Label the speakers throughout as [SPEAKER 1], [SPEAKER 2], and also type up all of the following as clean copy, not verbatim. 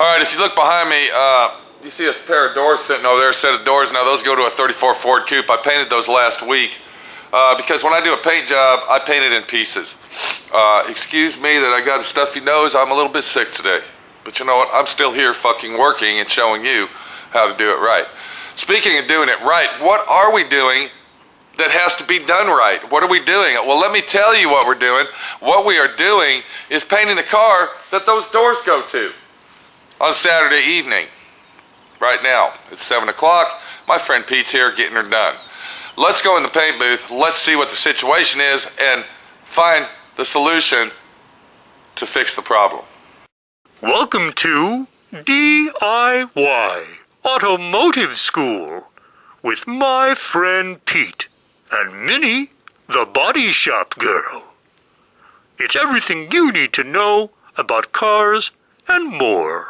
[SPEAKER 1] All right, if you look behind me, you see a pair of doors sitting over there, a set of doors. Now those go to a 34 Ford Coupe. I painted those last week because when I do a paint job, I paint it in pieces. Excuse me that I got a stuffy nose. I'm a little bit sick today. But you know what? I'm still here fucking working and showing you how to do it right. Speaking of doing it right, what are we doing that has to be done right? What are we doing? Well, let me tell you what we're doing. What we are doing is painting the car that those doors go to on Saturday evening. Right now, it's 7 o'clock. My friend Pete's here getting her done. Let's go in the paint booth. Let's see what the situation is and find the solution to fix the problem.
[SPEAKER 2] Welcome to D.I.Y. Automotive School with my friend Pete and Minnie, the body shop girl. It's everything you need to know about cars and more.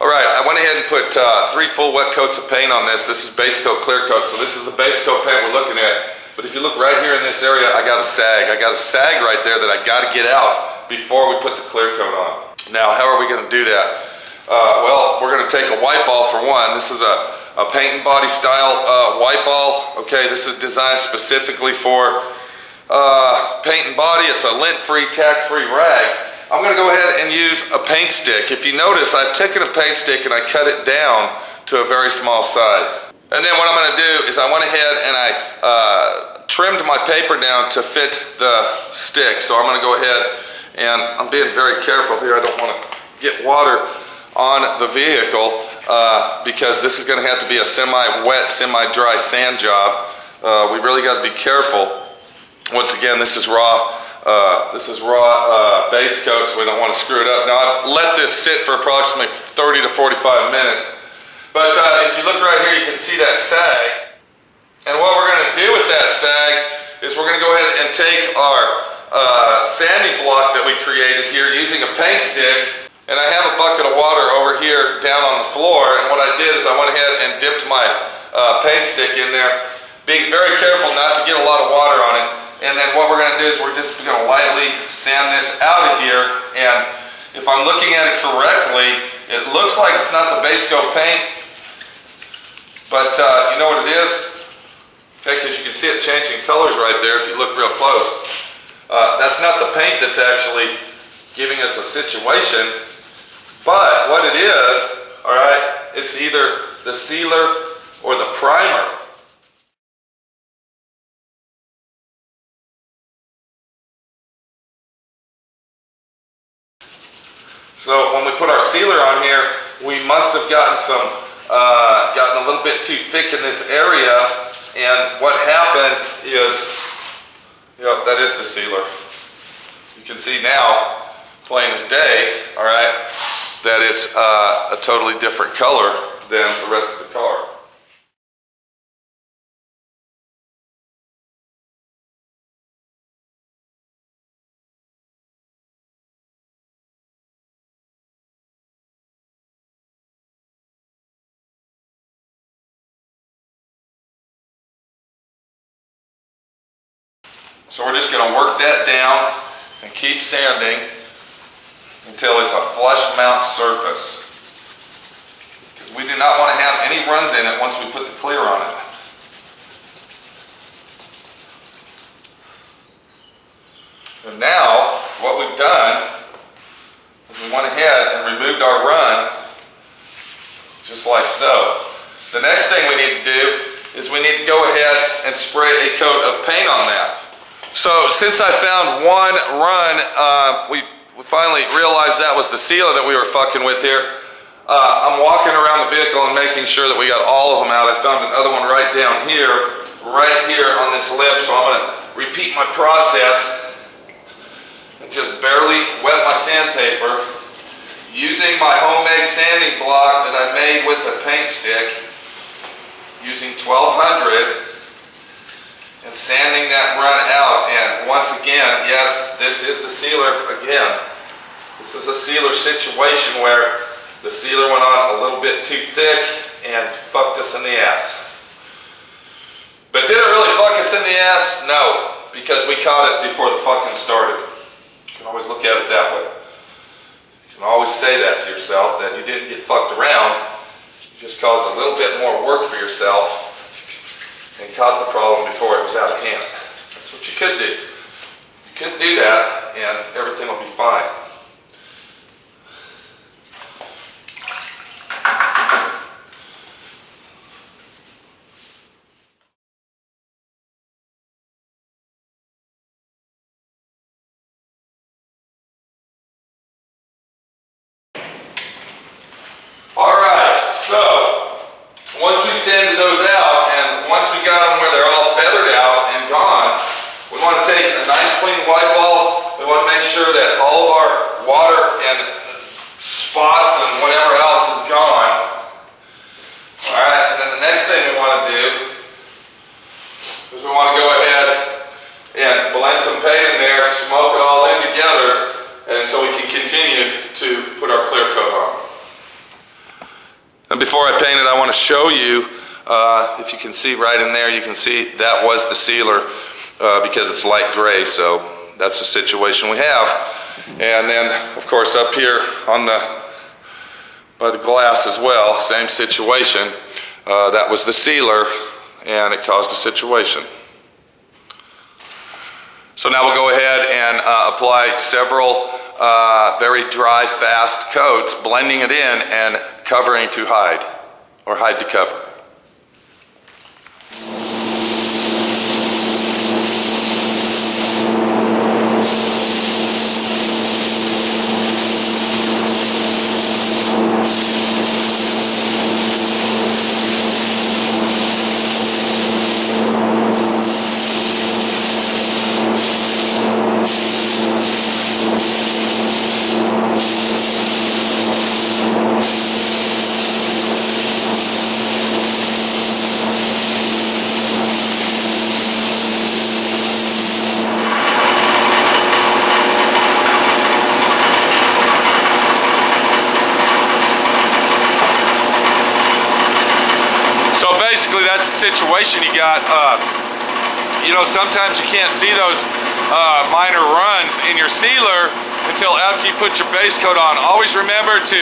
[SPEAKER 1] All right, I went ahead and put 3 full wet coats of paint on this. This is Basecoat clear coat, so this is the Basecoat paint we're looking at. But if you look right here in this area, I got a sag. I got a sag right there that I got to get out before we put the clear coat on. Now, how are we going to do that? Well, we're going to take a white ball for one. This is a paint and body style white ball. Okay, this is designed specifically for paint and body. It's a lint-free, tack-free rag. I'm going to go ahead and use a paint stick. If you notice, I've taken a paint stick and I cut it down to a very small size. And then what I'm going to do is I went ahead and I trimmed my paper down to fit the stick. So I'm going to go ahead and I'm being very careful here. I don't want to get water on the vehicle because this is going to have to be a semi-wet, semi-dry sand job. We really got to be careful. Once again, this is raw base coat, so we don't want to screw it up. Now I've let this sit for approximately 30 to 45 minutes. But if you look right here, you can see that sag. And what we're going to do with that sag is we're going to go ahead and take our sanding block that we created here using a paint stick. And I have a bucket of water over here down on the floor. And what I did is I went ahead and dipped my paint stick in there, being very careful not to get a lot of water on it. And then what we're going to do is we're just going to lightly sand this out of here. And if I'm looking at it correctly, it looks like it's not the Basecoat paint. But you know what it is? Okay, because you can see it changing colors right there if you look real close. That's not the paint that's actually giving us a situation. But what it is, all right, it's either the sealer or the primer. So when we put our sealer on here, we must have gotten gotten a little bit too thick in this area. And what happened is, yep, that is the sealer. You can see now, plain as day, all right, that it's a totally different color than the rest of the car. So we're just going to work that down and keep sanding until it's a flush mount surface. Because we do not want to have any runs in it once we put the clear on it. And now what we've done is we went ahead and removed our run just like so. The next thing we need to do is we need to go ahead and spray a coat of paint on that. So since I found one run, we finally realized that was the sealer that we were fucking with here. I'm walking around the vehicle and making sure that we got all of them out. I found another one right down here, right here on this lip. So I'm going to repeat my process and just barely wet my sandpaper using my homemade sanding block that I made with a paint stick. using 1200 and sanding that run out. And once again, yes, this is the sealer again. This is a sealer situation where the sealer went on a little bit too thick and fucked us in the ass. But did it really fuck us in the ass? No, because we caught it before the fucking started. You can always look at it that way. You can always say that to yourself, that you didn't get fucked around. You just caused a little bit more work for yourself and caught the problem before it was out of hand. That's what you could do. You could do that and everything will be fine. Alright, so once we sanded those out and once we got them where they're all feathered out and gone, we want to take a nice clean white ball. We want to make sure that all of our water and spots and whatever else is gone. Alright, and then the next thing we want to do is we want to go ahead and blend some paint in there, smoke it all in together, and so we can continue to put our clear coat on. And before I paint it, I want to show you, if you can see right in there, you can see that was the sealer because it's light gray, so that's the situation we have. And then, of course, up here on by the glass as well, same situation. That was the sealer, and it caused a situation. So now we'll go ahead and apply several very dry, fast coats, blending it in and covering to hide, or hide to cover. Basically, that's the situation you got. You know, sometimes you can't see those minor runs in your sealer until after you put your base coat on. Always remember to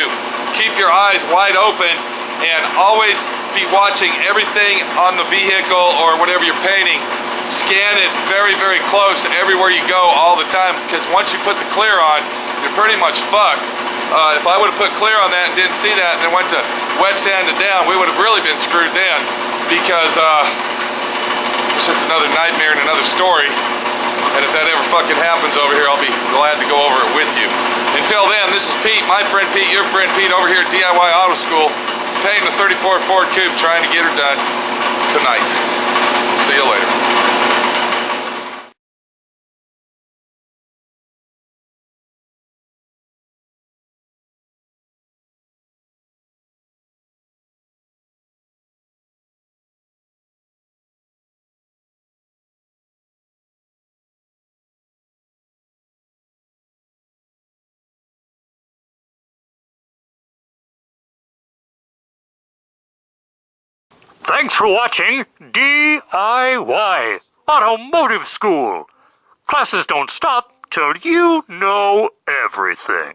[SPEAKER 1] keep your eyes wide open and always be watching everything on the vehicle or whatever you're painting. Scan it very, very close everywhere you go all the time, because once you put the clear on, you're pretty much fucked. If I would have put clear on that and didn't see that and then went to wet sand it down, we would have really been screwed then, because it's just another nightmare and another story. And if that ever fucking happens over here, I'll be glad to go over it with you. Until then, this is Pete, my friend Pete, your friend Pete, over here at D.I.Y. Auto School, painting a 34 Ford Coupe, trying to get her done tonight. See you later.
[SPEAKER 2] Thanks for watching D.I.Y. Automotive School. Classes don't stop till you know everything.